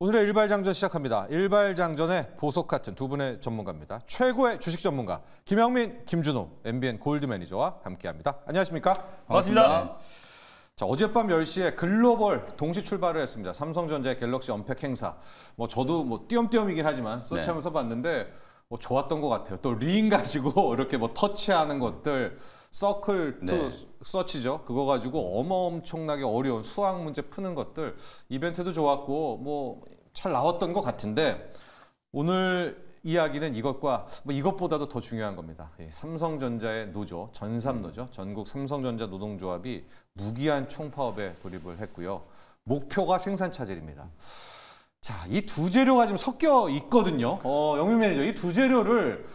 오늘의 일발장전 시작합니다. 일발장전의 보석 같은 두 분의 전문가입니다. 최고의 주식 전문가 김영민, 김준호, MBN 골드 매니저와 함께합니다. 안녕하십니까? 반갑습니다. 자, 어젯밤 10시에 글로벌 동시 출발을 했습니다. 삼성전자의 갤럭시 언팩 행사. 저도 띄엄띄엄이긴 하지만 서치하면서 봤는데 좋았던 것 같아요. 또 링 가지고 이렇게 터치하는 것들, 서클 투 서치죠. 그거 가지고 엄청나게 어려운 수학 문제 푸는 것들, 이벤트도 좋았고 잘 나왔던 것 같은데, 오늘 이야기는 이것과 이것보다도 더 중요한 겁니다. 삼성전자의 노조, 전삼노조, 전국 삼성전자 노동조합이 무기한 총파업에 돌입을 했고요. 목표가 생산 차질입니다. 자, 이 두 재료가 지금 섞여 있거든요. 영민 매니저, 이 두 재료를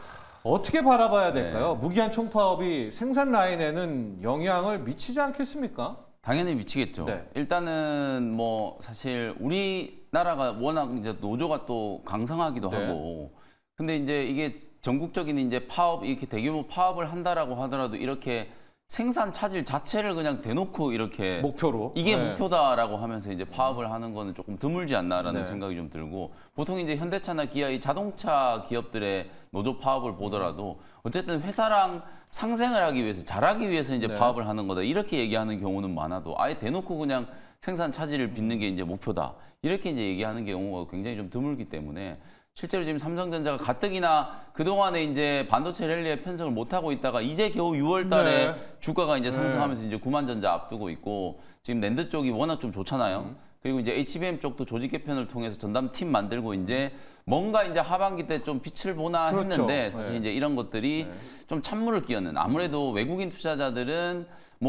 어떻게 바라봐야 될까요? 무기한 총파업이 생산 라인에는 영향을 미치지 않겠습니까? 당연히 미치겠죠. 네. 일단은 사실 우리나라가 워낙 이제 노조가 또 강성하기도 하고, 근데 이제 이게 전국적인 이제 파업, 이렇게 대규모 파업을 한다라고 하더라도 이렇게 생산 차질 자체를 그냥 대놓고 이렇게 목표로 이게 목표다라고 하면서 이제 파업을 하는 거는 조금 드물지 않나라는 생각이 좀 들고, 보통 이제 현대차나 기아 이 자동차 기업들의 노조 파업을 보더라도 어쨌든 회사랑 상생을 하기 위해서, 잘하기 위해서 이제 파업을 하는 거다 이렇게 얘기하는 경우는 많아도, 아예 대놓고 그냥 생산 차질을 빚는 게 이제 목표다 이렇게 이제 얘기하는 경우가 굉장히 좀 드물기 때문에, 실제로 지금 삼성전자가 가뜩이나 그동안에 이제 반도체 랠리에 편성을 못하고 있다가 이제 겨우 6월 달에 주가가 이제 상승하면서 이제 9만 전자 앞두고 있고, 지금 낸드 쪽이 워낙 좀 좋잖아요. 그리고 이제 HBM 쪽도 조직 개편을 통해서 전담팀 만들고 이제 뭔가 이제 하반기 때 좀 빛을 보나 했는데, 사실 이제 이런 것들이 좀 찬물을 끼얹는, 아무래도 외국인 투자자들은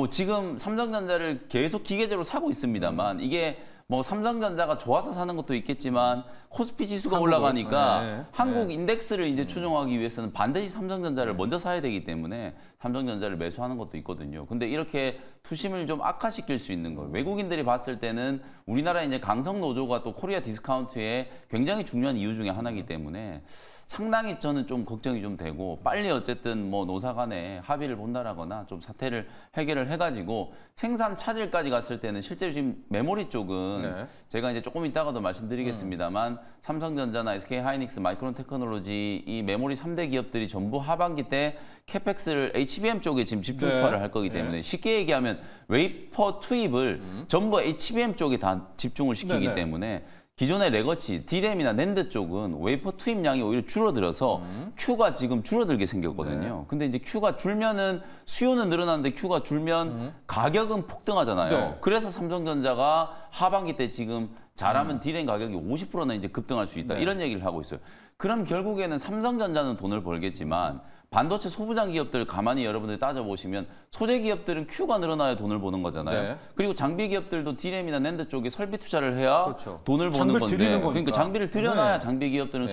지금 삼성전자를 계속 기계적으로 사고 있습니다만, 이게 삼성전자가 좋아서 사는 것도 있겠지만 코스피 지수가 올라가니까 한국 인덱스를 이제 추종하기 위해서는 반드시 삼성전자를 먼저 사야 되기 때문에 삼성전자를 매수하는 것도 있거든요. 근데 이렇게 투심을 좀 악화시킬 수 있는 거, 외국인들이 봤을 때는 우리나라 이제 강성 노조가 또 코리아 디스카운트의 굉장히 중요한 이유 중에 하나이기 때문에 상당히 저는 좀 걱정이 좀 되고, 빨리 어쨌든 노사 간에 합의를 본다라거나 좀 사태를 해결을 해가지고 생산 차질까지 갔을 때는, 실제로 지금 메모리 쪽은 제가 이제 조금 이따가도 말씀드리겠습니다만 삼성전자나 SK하이닉스, 마이크론 테크놀로지 이 메모리 3대 기업들이 전부 하반기 때 캐펙스를 HBM 쪽에 지금 집중 투하를 할 거기 때문에, 쉽게 얘기하면 웨이퍼 투입을 전부 HBM 쪽에 다 집중을 시키기 때문에 기존의 레거시, D램이나 낸드 쪽은 웨이퍼 투입량이 오히려 줄어들어서 Q가 지금 줄어들게 생겼거든요. 근데 이제 Q가 줄면은 수요는 늘어나는데 Q가 줄면 가격은 폭등하잖아요. 그래서 삼성전자가 하반기 때 지금 잘하면 D램 가격이 50%나 이제 급등할 수 있다. 이런 얘기를 하고 있어요. 그럼 결국에는 삼성전자는 돈을 벌겠지만 반도체 소부장 기업들 가만히 여러분들이 따져보시면 소재 기업들은 Q가 늘어나야 돈을 버는 거잖아요. 그리고 장비 기업들도 D램이나 낸드 쪽에 설비 투자를 해야 돈을 버는 건데, 그러니까 장비를 들여놔야 장비 기업들은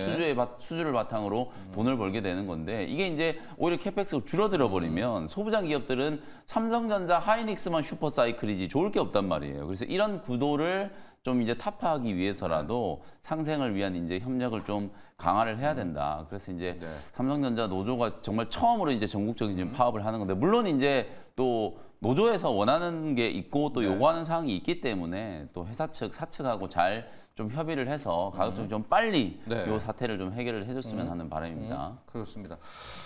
수주를 바탕으로 돈을 벌게 되는 건데, 이게 이제 오히려 캐펙스가 줄어들어 버리면 소부장 기업들은 삼성전자, 하이닉스만 슈퍼 사이클이지 좋을 게 없단 말이에요. 그래서 이런 구도를 좀 이제 타파하기 위해서라도 상생을 위한 이제 협력을 좀 강화를 해야 된다. 그래서 이제 삼성전자 노조가 정말 처음으로 이제 전국적인 지금 파업을 하는 건데, 물론 이제 또 노조에서 원하는 게 있고 또 요구하는 사항이 있기 때문에 또 회사 측, 사측하고 잘 좀 협의를 해서 가급적 좀 빨리 요 사태를 좀 해결을 해줬으면 하는 바람입니다. 그렇습니다.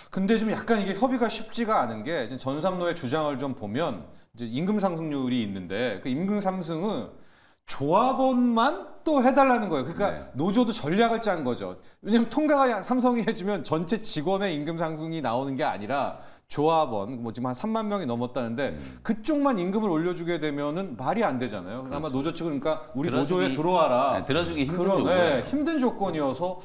근데 좀 약간 이게 협의가 쉽지가 않은 게, 전삼노의 주장을 좀 보면 이제 임금 상승률이 있는데, 그 임금 상승은 조합원만 또 해달라는 거예요. 그러니까 노조도 전략을 짠 거죠. 왜냐면 통가가 삼성이 해주면 전체 직원의 임금 상승이 나오는 게 아니라 조합원, 지금 한 3만 명이 넘었다는데 그쪽만 임금을 올려주게 되면은 말이 안 되잖아요. 아마 노조 측은 그러니까 우리 노조에 들어와라. 들어주기 힘든 조건이에요. 힘든 조건이어서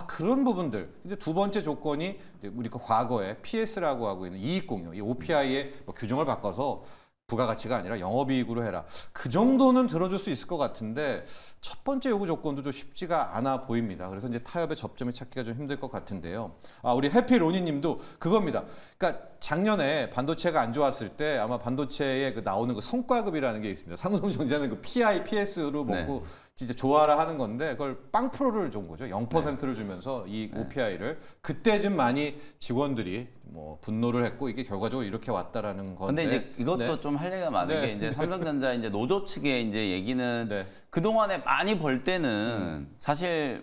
그런 부분들. 이제 두 번째 조건이 이제 우리가 과거에 PS라고 하고 있는 이익공유, 이 OPI의 규정을 바꿔서 부가가치가 아니라 영업이익으로 해라. 그 정도는 들어줄 수 있을 것 같은데, 첫 번째 요구 조건도 좀 쉽지가 않아 보입니다. 그래서 이제 타협의 접점을 찾기가 좀 힘들 것 같은데요. 우리 해피로니님도 그겁니다. 그러니까 작년에 반도체가 안 좋았을 때 아마 반도체에 나오는 그 성과급이라는 게 있습니다. 삼성전자는 그 PI, PS로 먹고 진짜 좋아라 하는 건데 그걸 빵 프로를 준 거죠. 0%를 주면서 이 OPI를 그때쯤 많이 직원들이 뭐 분노를 했고 이게 결과적으로 이렇게 왔다라는 건데. 근데 이제 이것도 네. 좀 할 얘기가 많은 네. 게 이제 삼성전자 이제 노조 측의 이제 얘기는 네. 그동안에 많이 벌 때는 사실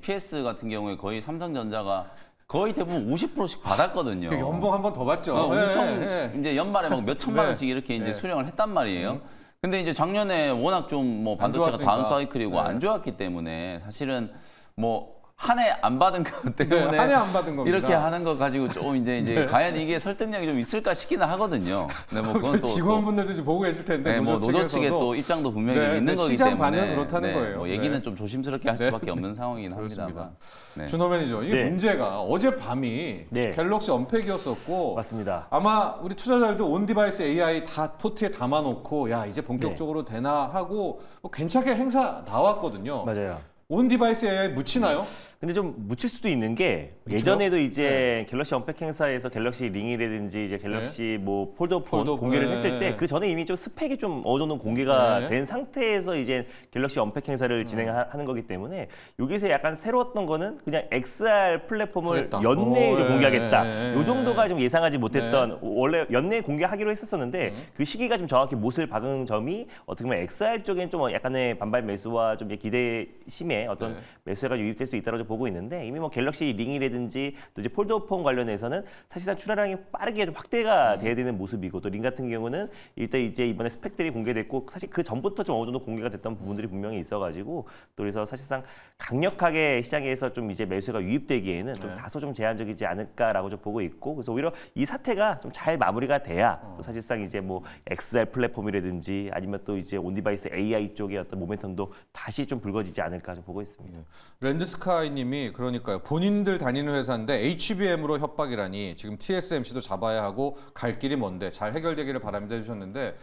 PS 같은 경우에 거의 삼성전자가 거의 대부분 50%씩 받았거든요. 그 연봉 한 번 더 받죠. 엄청 네. 이제 연말에 막 몇 천만 네. 원씩 이렇게 이제 네. 수령을 했단 말이에요. 근데 이제 작년에 워낙 좀 뭐 안 반도체가 다운 좋았으니까. 사이클이고 네. 안 좋았기 때문에 사실은 뭐 한 해 안 받은 것 때문에 한 해 안 받은 겁니다. 이렇게 하는 거 가지고 좀 이제 과연 이게 설득력이 좀 있을까 싶기는 하거든요. 근데 뭐 그건 또 직원분들도 지금 보고 계실 텐데 네, 뭐 노조 측의 또 입장도 분명히 네, 있는 네, 거기 시장 때문에 반응은 그렇다는 거예요. 뭐 얘기는 네. 좀 조심스럽게 할 네. 수밖에 없는 상황이긴 그렇습니다. 합니다만. 네. 준호 매니저 이게 네. 문제가 어젯밤이 네. 갤럭시 언팩이었었고 맞습니다. 아마 우리 투자자들도 온 디바이스 AI 다 포트에 담아놓고 야 이제 본격적으로 되나 하고 뭐 괜찮게 행사 나왔거든요. 맞아요. 온 디바이스 AI 묻히나요? 근데 좀 묻힐 수도 있는 게 그렇죠? 예전에도 이제 갤럭시 언팩 행사에서 갤럭시 링이라든지 이제 갤럭시 뭐 폴더폰 폴더폰, 공개를 네. 했을 때 그 전에 이미 좀 스펙이 좀 어느 정도 공개가 네. 된 상태에서 이제 갤럭시 언팩 행사를 진행하는 거기 때문에 여기서 약간 새로웠던 거는 그냥 XR 플랫폼을 하겠다. 연내에 좀 오, 공개하겠다. 네. 요 정도가 좀 예상하지 못했던 원래 연내에 공개하기로 했었었는데 그 시기가 좀 정확히 못을 박은 점이 어떻게 보면 XR 쪽엔 좀 약간의 반발 매수와 좀 이제 기대심에 어떤 네. 매수가 유입될 수 있다고 보고 있는데 이미 뭐 갤럭시 링이라든지 또 이제 폴더폰 관련해서는 사실상 출하량이 빠르게 좀 확대가 돼야 되는 모습이고 또 링 같은 경우는 일단 이제 이번에 스펙들이 공개됐고 사실 그 전부터 좀 어느 정도 공개가 됐던 부분들이 분명히 있어가지고 또 그래서 사실상 강력하게 시장에서 좀 이제 매수가 유입되기에는 좀 네. 다소 좀 제한적이지 않을까라고 좀 보고 있고 그래서 오히려 이 사태가 좀 잘 마무리가 돼야 또 사실상 이제 뭐 XR 플랫폼이라든지 아니면 또 이제 온디바이스 AI 쪽의 어떤 모멘텀도 다시 좀 불거지지 않을까 좀 보고 있습니다. 랜드스카이님이 그러니까요. 본인들 다니는 회사인데 HBM으로 협박이라니 지금 TSMC도 잡아야 하고 갈 길이 먼데 잘 해결되기를 바랍니다 해주셨는데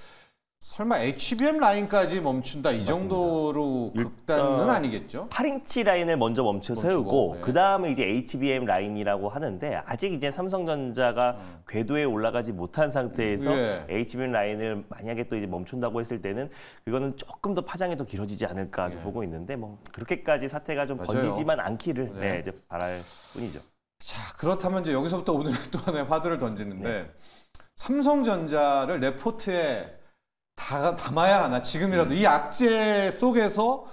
설마 HBM 라인까지 멈춘다 이 정도로 극단은 아니겠죠? 8인치 라인을 먼저 멈춰 멈추고, 세우고 네. 그 다음에 이제 HBM 라인이라고 하는데 아직 이제 삼성전자가 궤도에 올라가지 못한 상태에서 예. HBM 라인을 만약에 또 이제 멈춘다고 했을 때는 그거는 조금 더 파장이 더 길어지지 않을까 좀 예. 보고 있는데 뭐 그렇게까지 사태가 좀 맞아요. 번지지만 않기를 네. 네, 이제 바랄 뿐이죠. 자 그렇다면 이제 여기서부터 오늘 또 하나의 화두를 던지는데 삼성전자를 내 포트에 담아야 하나 지금이라도 이 악재 속에서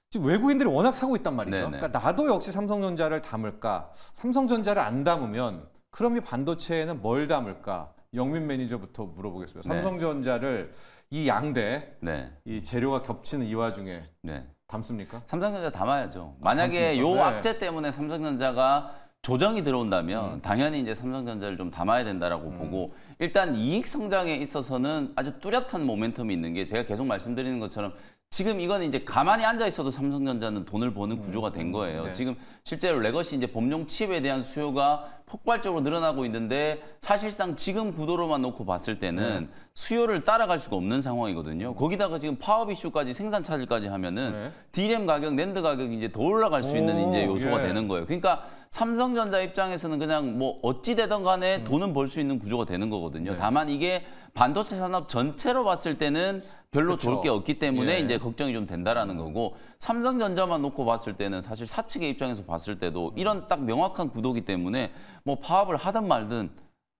지금 외국인들이 워낙 사고 있단 말이죠. 네네. 그러니까 나도 역시 삼성전자를 담을까? 삼성전자를 안 담으면 그럼 이 반도체에는 뭘 담을까? 영민 매니저부터 물어보겠습니다. 네. 삼성전자를 이 양대 네. 이 재료가 겹치는 이 와중에 네. 담습니까? 삼성전자 담아야죠. 만약에 요 담습니까? 네. 악재 때문에 삼성전자가 조정이 들어온다면 당연히 이제 삼성전자를 좀 담아야 된다라고 보고 일단 이익 성장에 있어서는 아주 뚜렷한 모멘텀이 있는 게 제가 계속 말씀드리는 것처럼 지금 이건 이제 가만히 앉아 있어도 삼성전자는 돈을 버는 구조가 된 거예요. 네. 지금 실제로 레거시 이제 범용 칩에 대한 수요가 폭발적으로 늘어나고 있는데 사실상 지금 구도로만 놓고 봤을 때는 수요를 따라갈 수가 없는 상황이거든요. 거기다가 지금 파업 이슈까지 생산 차질까지 하면은 네. D램 가격, 낸드 가격이 이제 더 올라갈 수 있는 이제 요소가 예. 되는 거예요. 그러니까 삼성전자 입장에서는 그냥 뭐 어찌 되든 간에 돈은 벌 수 있는 구조가 되는 거거든요. 네. 다만 이게 반도체 산업 전체로 봤을 때는 별로 그렇죠. 좋을 게 없기 때문에 예. 이제 걱정이 좀 된다라는 거고 삼성전자만 놓고 봤을 때는 사실 사측의 입장에서 봤을 때도 이런 딱 명확한 구도기 때문에 뭐 파업을 하든 말든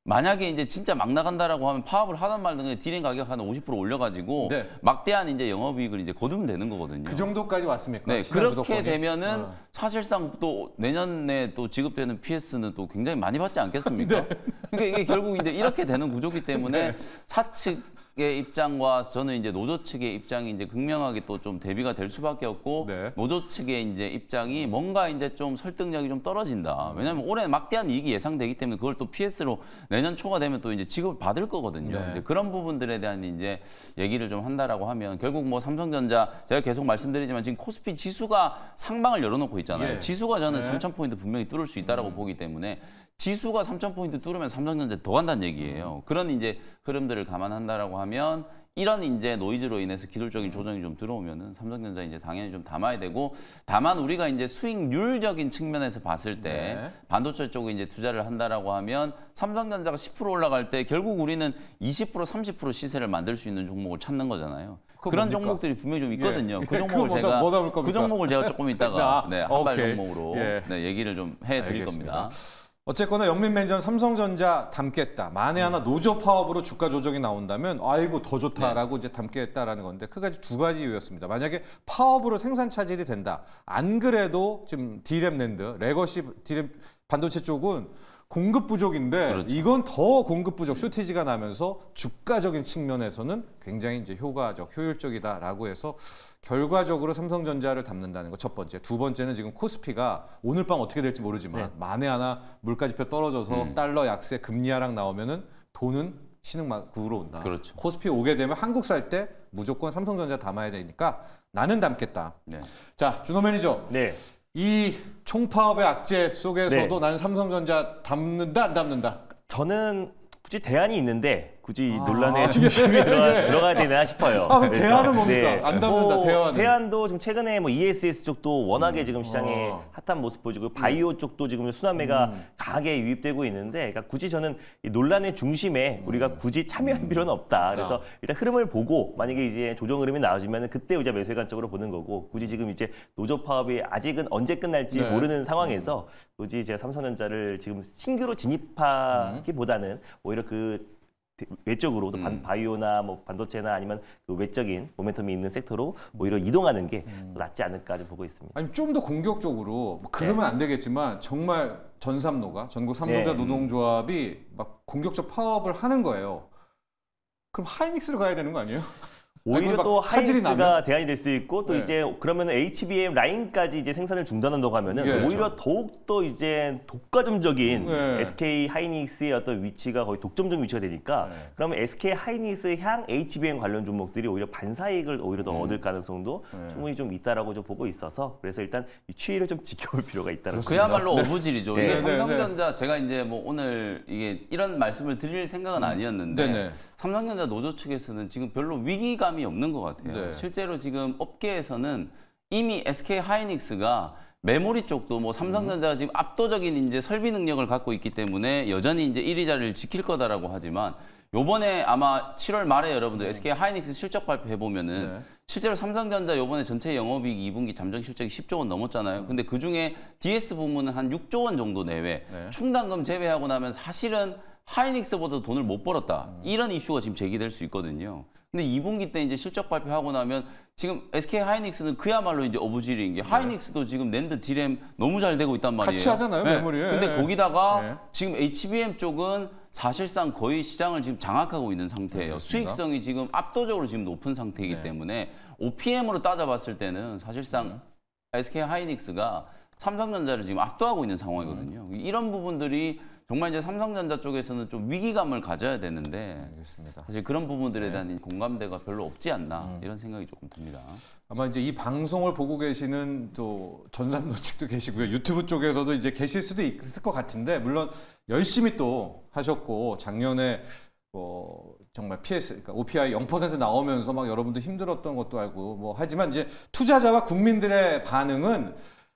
만약에 이제 진짜 막 나간다라고 하면 파업을 하든 말든 그냥 디램 가격 한 50% 올려가지고 네. 막대한 이제 영업이익을 이제 거두면 되는 거거든요. 그 정도까지 왔습니까? 네, 시장 그렇게 주도권이? 되면은 어. 사실상 또 내년에 또 지급되는 PS는 또 굉장히 많이 받지 않겠습니까? 네. 그러니까 이게 결국 이제 이렇게 되는 구조기 때문에 사측의 입장과 저는 이제 노조 측의 입장이 이제 극명하게 또 좀 대비가 될 수밖에 없고 네. 노조 측의 이제 입장이 뭔가 이제 좀 설득력이 좀 떨어진다. 왜냐하면 올해 막대한 이익이 예상되기 때문에 그걸 또 PS로 내년 초가 되면 또 이제 지급을 받을 거거든요. 네. 이제 그런 부분들에 대한 이제 얘기를 좀 한다라고 하면 결국 뭐 삼성전자 제가 계속 말씀드리지만 지금 코스피 지수가 상방을 열어놓고 있잖아요. 예. 지수가 저는 네. 3,000포인트 분명히 뚫을 수 있다라고 보기 때문에 지수가 3,000포인트 뚫으면 삼성전자 더 간다는 얘기예요. 그런 이제 흐름들을 감안한다라고 하면 이런 이제 노이즈로 인해서 기술적인 조정이 좀 들어오면은 삼성전자 이제 당연히 좀 담아야 되고, 다만 우리가 이제 수익률적인 측면에서 봤을 때 네. 반도체 쪽에 이제 투자를 한다라고 하면 삼성전자가 10% 올라갈 때 결국 우리는 20% 30% 시세를 만들 수 있는 종목을 찾는 거잖아요. 그건 그런 뭡니까? 종목들이 분명히 좀 있거든요. 예. 그 그거 종목을 제가 뭐 담을 겁니까? 그 종목을 제가 조금 이따가 아, 네, 한발 오케이. 종목으로 예. 네, 얘기를 좀 해드릴 알겠습니다. 겁니다. 어쨌거나 영민 매니저는 삼성전자 담겠다. 만에 하나 노조 파업으로 주가 조정이 나온다면 아이고 더 좋다라고 이제 담겠다라는 건데 크게 두 가지 이유였습니다. 만약에 파업으로 생산 차질이 된다. 안 그래도 지금 D램 낸드, 레거시 D램 반도체 쪽은 공급 부족인데 그렇죠. 이건 더 공급 부족 쇼티지가 나면서 주가적인 측면에서는 굉장히 이제 효율적이다라고 해서 결과적으로 삼성전자를 담는다는 거 첫 번째. 두 번째는 지금 코스피가 오늘 밤 어떻게 될지 모르지만 만에 하나 물가지표 떨어져서 달러 약세 금리 하락 나오면은 돈은 신흥국으로 온다. 그렇죠. 코스피 오게 되면 한국 살 때 무조건 삼성전자 담아야 되니까 나는 담겠다. 네. 자, 준호 매니저. 네. 이 총파업의 악재 속에서도 네. 나는 삼성전자 담는다 안 담는다. 저는 굳이 대안이 있는데 굳이 이 아, 논란의 중심에 예. 들어가야 되나 싶어요. 아, 그럼 그래서, 대안은 뭡니까? 안 담는다, 대안은. 대안도 좀 최근에 뭐 ESS 쪽도 워낙에 지금 시장에 핫한 모습 보여주고 바이오 쪽도 지금 순환매가 강하게 유입되고 있는데, 그러니까 굳이 저는 이 논란의 중심에 우리가 굳이 참여할 필요는 없다. 그래서 일단 흐름을 보고 만약에 이제 조정 흐름이 나와지면 그때 우리가 매수의 관점으로 보는 거고, 굳이 지금 이제 노조 파업이 아직은 언제 끝날지 네. 모르는 상황에서 굳이 제가 삼성전자를 지금 신규로 진입하기보다는 오히려 그 외적으로 또 바이오나 뭐 반도체나 아니면 그 외적인 모멘텀이 있는 섹터로 오히려 이동하는 게 더 낫지 않을까 좀 보고 있습니다. 아니 좀 더 공격적으로 뭐 그러면 안 되겠지만 정말 전삼노가 전국 삼성전자 네. 노동조합이 막 공격적 파업을 하는 거예요. 그럼 하이닉스로 가야 되는 거 아니에요? 오히려 막 또 차질이 하이닉스가 나면? 대안이 될 수 있고 또 네. 이제 그러면 HBM 라인까지 이제 생산을 중단한다고 하면은 예. 오히려 더욱 더 이제 독과점적인 네. SK 하이닉스의 어떤 위치가 거의 독점적 위치가 되니까 네. 그러면 SK 하이닉스 향 HBM 관련 종목들이 오히려 반사이익을 오히려 더 얻을 가능성도 네. 충분히 좀 있다라고 좀 보고 있어서, 그래서 일단 이 추이를 좀 지켜볼 필요가 있다는 거죠. 그야말로 오브질이죠. 네. 이게 네, 삼성전자 제가 이제 뭐 오늘 이게 이런 말씀을 드릴 생각은 아니었는데 네네. 삼성전자 노조 측에서는 지금 별로 위기감이 없는 것 같아요. 네. 실제로 지금 업계에서는 이미 SK 하이닉스가 메모리 쪽도 뭐 삼성전자가 지금 압도적인 이제 설비 능력을 갖고 있기 때문에 여전히 이제 1위 자리를 지킬 거다라고 하지만, 요번에 아마 7월 말에 여러분들 SK 하이닉스 실적 발표해 보면은 네. 실제로 삼성전자 요번에 전체 영업이익 2분기 잠정 실적이 10조 원 넘었잖아요. 근데 그 중에 DS 부문은 한 6조 원 정도 내외. 네. 충당금 제외하고 나면 사실은 하이닉스보다 돈을 못 벌었다. 이런 이슈가 지금 제기될 수 있거든요. 근데 2분기 때 이제 실적 발표하고 나면 지금 SK 하이닉스는 그야말로 이제 어부질인 게, 하이닉스도 지금 낸드 D램 너무 잘 되고 있단 말이에요. 같이 하잖아요, 메모리에. 근데 거기다가 네. 지금 HBM 쪽은 사실상 거의 시장을 지금 장악하고 있는 상태예요. 그렇습니다. 수익성이 지금 압도적으로 지금 높은 상태이기 네. 때문에 OPM으로 따져봤을 때는 사실상 SK 하이닉스가 삼성전자를 지금 압도하고 있는 상황이거든요. 이런 부분들이 정말 이제 삼성전자 쪽에서는 좀 위기감을 가져야 되는데, 알겠습니다. 사실 그런 부분들에 대한 공감대가 별로 없지 않나 이런 생각이 조금 듭니다. 아마 이제 이 방송을 보고 계시는 또 전산노 측도 계시고요. 유튜브 쪽에서도 이제 계실 수도 있을 것 같은데, 물론 열심히 또 하셨고 작년에 정말 PS, 그러니까 OPI 0% 나오면서 막 여러분들 힘들었던 것도 알고 뭐 하지만 이제 투자자와 국민들의 반응은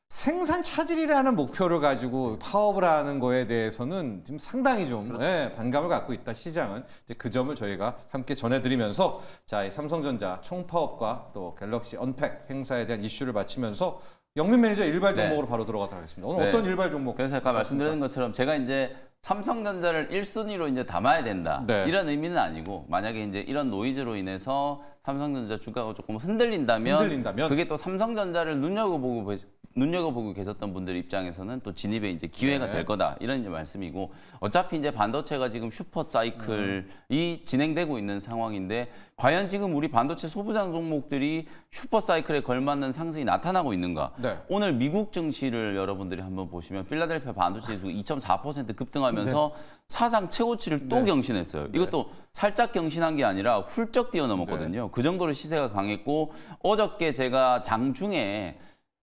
생산 차질이라는 목표를 가지고 파업을 하는 거에 대해서는 지금 상당히 좀 반감을 갖고 있다, 시장은. 이제 그 점을 저희가 함께 전해드리면서, 자, 이 삼성전자 총파업과 또 갤럭시 언팩 행사에 대한 이슈를 마치면서 영민 매니저 일발 종목으로 바로 들어가도록 하겠습니다. 오늘 네. 어떤 일발 종목? 그래서 아까 말씀드린 것처럼 제가 이제 삼성전자를 1순위로 이제 담아야 된다. 네. 이런 의미는 아니고, 만약에 이제 이런 노이즈로 인해서 삼성전자 주가가 조금 흔들린다면 그게 또 삼성전자를 눈여겨보고 계셨던 분들 입장에서는 또 진입의 이제 기회가 네. 될 거다, 이런 이제 말씀이고, 어차피 이제 반도체가 지금 슈퍼 사이클이 진행되고 있는 상황인데, 과연 지금 우리 반도체 소부장 종목들이 슈퍼 사이클에 걸맞는 상승이 나타나고 있는가? 네. 오늘 미국 증시를 여러분들이 한번 보시면 필라델피아 반도체 지수 2.4% 급등하면서 사상 최고치를 또 경신했어요. 이것도 살짝 경신한 게 아니라 훌쩍 뛰어넘었거든요. 그 정도로 시세가 강했고, 어저께 제가 장중에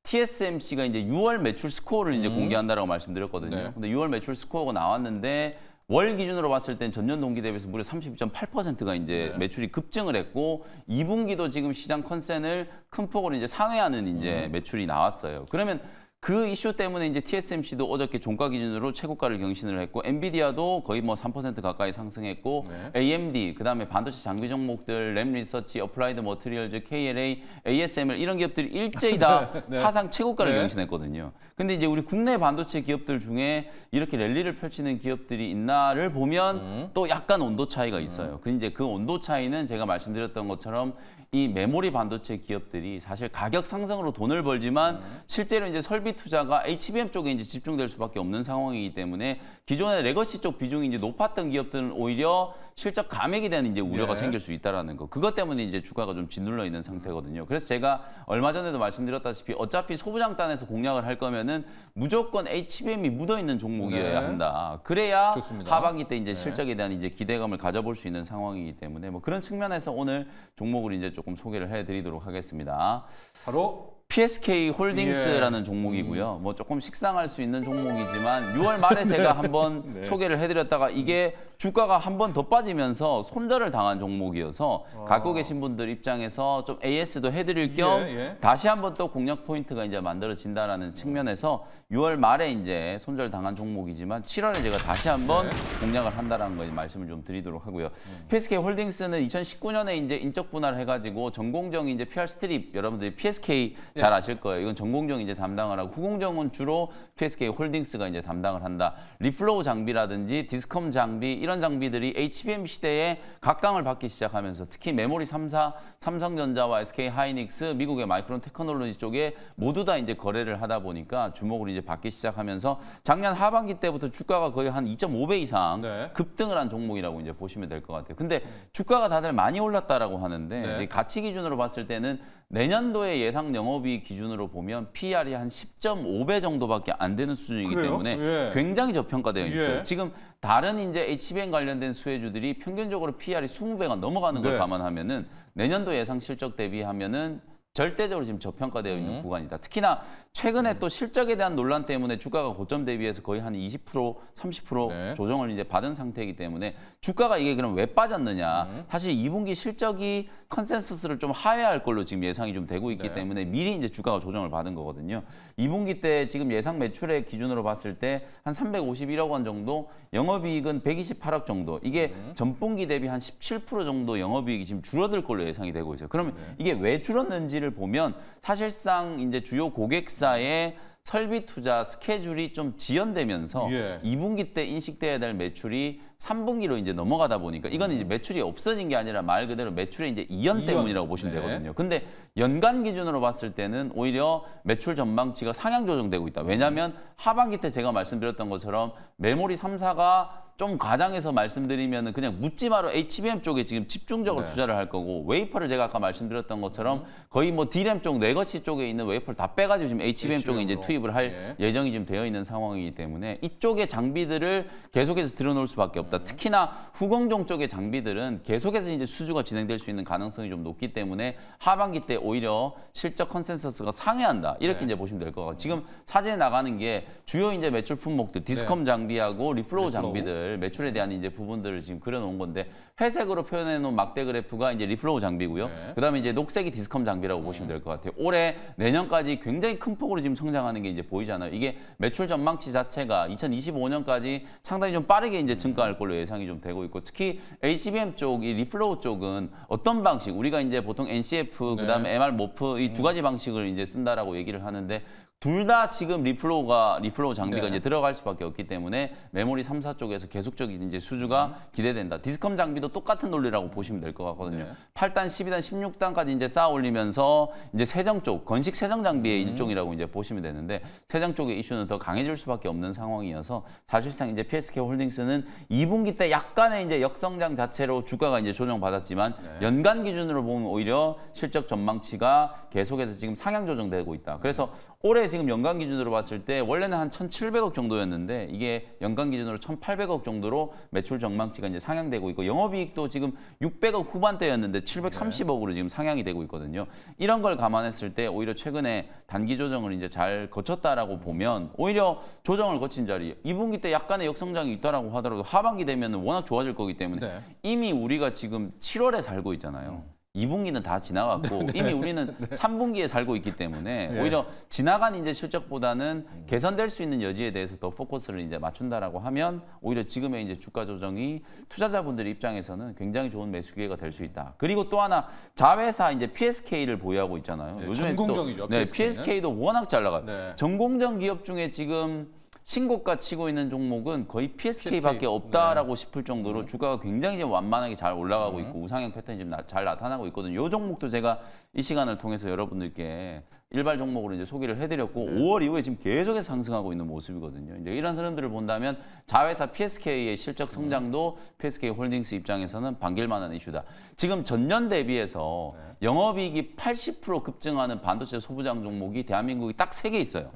TSMC가 이제 6월 매출 스코어를 이제 공개한다라고 말씀드렸거든요. 네. 근데 6월 매출 스코어가 나왔는데 월 기준으로 봤을 땐 전년 동기 대비해서 무려 32.8%가 이제 매출이 급증을 했고 2분기도 지금 시장 컨센을 큰 폭으로 이제 상회하는 이제 매출이 나왔어요. 그러면 그 이슈 때문에 이제 TSMC도 어저께 종가 기준으로 최고가를 경신을 했고 엔비디아도 거의 뭐 3% 가까이 상승했고 AMD 그다음에 반도체 장비 종목들 램 리서치, 어플라이드 머티리얼즈, KLA, ASML 이런 기업들이 일제히 다 사상 최고가를 경신했거든요. 근데 이제 우리 국내 반도체 기업들 중에 이렇게 랠리를 펼치는 기업들이 있나를 보면 또 약간 온도 차이가 있어요. 그 이제 그 온도 차이는 제가 말씀드렸던 것처럼 이 메모리 반도체 기업들이 사실 가격 상승으로 돈을 벌지만 실제로 이제 설비 투자가 HBM 쪽에 이제 집중될 수밖에 없는 상황이기 때문에 기존의 레거시 쪽 비중이 이제 높았던 기업들은 오히려 실적 감액이 되는 이제 우려가 생길 수 있다라는 거. 그것 때문에 이제 주가가 좀 짓눌려 있는 상태거든요. 그래서 제가 얼마 전에도 말씀드렸다시피 어차피 소부장단에서 공략을 할 거면은 무조건 HBM이 묻어 있는 종목이어야 한다. 그래야 좋습니다. 하반기 때 이제 실적에 대한 이제 기대감을 가져볼 수 있는 상황이기 때문에 뭐 그런 측면에서 오늘 종목을 이제 조금 소개를 해드리도록 하겠습니다. 바로 PSK 홀딩스라는 종목이고요. 뭐 조금 식상할 수 있는 종목이지만 6월 말에 제가 한번 소개를 해드렸다가 이게 주가가 한 번 더 빠지면서 손절을 당한 종목이어서 갖고 계신 분들 입장에서 좀 AS도 해드릴 겸 다시 한번 또 공략 포인트가 이제 만들어진다라는 측면에서 6월 말에 이제 손절 당한 종목이지만 7월에 제가 다시 한번 공략을 한다라는 거 말씀을 좀 드리도록 하고요. PSK 홀딩스는 2019년에 이제 인적 분할을 해가지고 전공정이 이제 PR 스트립 여러분들이 PSK 잘 아실 거예요. 이건 전공정이 이제 담당을 하고 후공정은 주로 PSK 홀딩스가 이제 담당을 한다. 리플로우 장비라든지 디스컴 장비 이런 장비들이 HBM 시대에 각광을 받기 시작하면서 특히 메모리 3사, 삼성전자와 SK 하이닉스, 미국의 마이크론 테크놀로지 쪽에 모두 다 이제 거래를 하다 보니까 주목을 이제 받기 시작하면서 작년 하반기 때부터 주가가 거의 한 2.5배 이상 급등을 한 종목이라고 이제 보시면 될 것 같아요. 근데 주가가 다들 많이 올랐다라고 하는데 이제 가치 기준으로 봤을 때는 내년도의 예상 영업이익 기준으로 보면 PR이 한 10.5배 정도밖에 안 되는 수준이기 때문에 굉장히 저평가되어 있어요. 지금 다른 이제 HBM 관련된 수혜주들이 평균적으로 PR이 20배가 넘어가는 걸 감안하면은 내년도 예상 실적 대비하면은 절대적으로 지금 저평가되어 있는 구간이다. 특히나 최근에 또 실적에 대한 논란 때문에 주가가 고점 대비해서 거의 한 20%, 30% 조정을 이제 받은 상태이기 때문에 주가가 이게 그럼 왜 빠졌느냐? 사실 2분기 실적이 컨센서스를 좀 하회할 걸로 지금 예상이 좀 되고 있기 때문에 미리 이제 주가가 조정을 받은 거거든요. 2분기 때 지금 예상 매출액 기준으로 봤을 때 한 351억 원 정도, 영업이익은 128억 정도. 이게 전분기 대비 한 17% 정도 영업이익이 지금 줄어들 걸로 예상이 되고 있어요. 그러면 이게 왜 줄었는지를 보면 사실상 이제 주요 고객사의 설비 투자 스케줄이 좀 지연되면서 2분기 때 인식돼야 될 매출이 3분기로 이제 넘어가다 보니까 이건 이제 매출이 없어진 게 아니라 말 그대로 매출의 이제 이연 때문이라고 보시면 되거든요. 근데 연간 기준으로 봤을 때는 오히려 매출 전망치가 상향 조정되고 있다. 왜냐하면 하반기 때 제가 말씀드렸던 것처럼 메모리 3사가 좀 과장해서 말씀드리면 그냥 묻지마로 HBM 쪽에 지금 집중적으로 투자를 할 거고 웨이퍼를 제가 아까 말씀드렸던 것처럼 거의 뭐 D램 쪽, 레거시 쪽에 있는 웨이퍼를 다 빼가지고 지금 HBM 쪽에 이제 투입을 할 예정이 지금 되어 있는 상황이기 때문에 이쪽의 장비들을 계속해서 들여놓을 수밖에 없다. 특히나 후공정 쪽의 장비들은 계속해서 이제 수주가 진행될 수 있는 가능성이 좀 높기 때문에 하반기 때 오히려 실적 컨센서스가 상회한다. 이렇게 이제 보시면 될 것 같아요. 지금 사진에 나가는 게 주요 이제 매출 품목들, 디스컴 장비하고 리플로우 장비들 매출에 대한 이제 부분들을 지금 그려놓은 건데 회색으로 표현해 놓은 막대 그래프가 이제 리플로우 장비고요. 그다음에 이제 녹색이 디스컴 장비라고 보시면 될 것 같아요. 올해 내년까지 굉장히 큰 폭으로 지금 성장하는 게 이제 보이잖아요. 이게 매출 전망치 자체가 2025년까지 상당히 좀 빠르게 이제 증가할 걸로 예상이 좀 되고 있고 특히 HBM 쪽, 이 리플로우 쪽은 어떤 방식 우리가 이제 보통 NCF 그다음에 MR 모프 이 두 가지 방식을 이제 쓴다라고 얘기를 하는데 둘 다 지금 리플로우 장비가 이제 들어갈 수밖에 없기 때문에 메모리 3사 쪽에서 계속적인 이제 수주가 기대된다. 디스컴 장비도 똑같은 논리라고 보시면 될 것 같거든요. 8단, 12단, 16단까지 이제 쌓아 올리면서 이제 세정 쪽, 건식 세정 장비의 일종이라고 이제 보시면 되는데 세정 쪽의 이슈는 더 강해질 수밖에 없는 상황이어서 사실상 이제 PSK 홀딩스는 2분기 때 약간의 이제 역성장 자체로 주가가 이제 조정받았지만 연간 기준으로 보면 오히려 실적 전망치가 계속해서 지금 상향 조정되고 있다. 그래서 올해 지금 연간 기준으로 봤을 때 원래는 한 1,700억 정도였는데 이게 연간 기준으로 1,800억 정도로 매출 전망치가 이제 상향되고 있고 영업이익도 지금 600억 후반대였는데 730억으로 지금 상향이 되고 있거든요. 이런 걸 감안했을 때 오히려 최근에 단기 조정을 이제 잘 거쳤다라고 보면 오히려 조정을 거친 자리 2분기 때 약간의 역성장이 있다라고 하더라도 하반기 되면 워낙 좋아질 거기 때문에 네. 이미 우리가 지금 7월에 살고 있잖아요. 2분기는 다 지나갔고 이미 우리는 3분기에 살고 있기 때문에 네. 오히려 지나간 이제 실적보다는 개선될 수 있는 여지에 대해서 더 포커스를 이제 맞춘다라고 하면 오히려 지금의 이제 주가 조정이 투자자분들 입장에서는 굉장히 좋은 매수 기회가 될 수 있다. 그리고 또 하나 자회사 이제 PSK를 보유하고 있잖아요. 네, 요즘에 전공정이죠, 또 네, PSK 는. PSK도 워낙 잘 나가요. 네. 전공정 기업 중에 지금 신고가 치고 있는 종목은 거의 PSK밖에 없다라고 싶을 정도로 주가가 굉장히 지금 완만하게 잘 올라가고 있고 우상향 패턴이 지금 잘 나타나고 있거든요. 이 종목도 제가 이 시간을 통해서 여러분들께 일발 종목으로 이제 소개를 해드렸고 5월 이후에 지금 계속해서 상승하고 있는 모습이거든요. 이제 이런 흐름들을 본다면 자회사 PSK의 실적 성장도 PSK 홀딩스 입장에서는 반길만한 이슈다. 지금 전년 대비해서 영업이익이 80% 급증하는 반도체 소부장 종목이 대한민국이 딱 3개 있어요.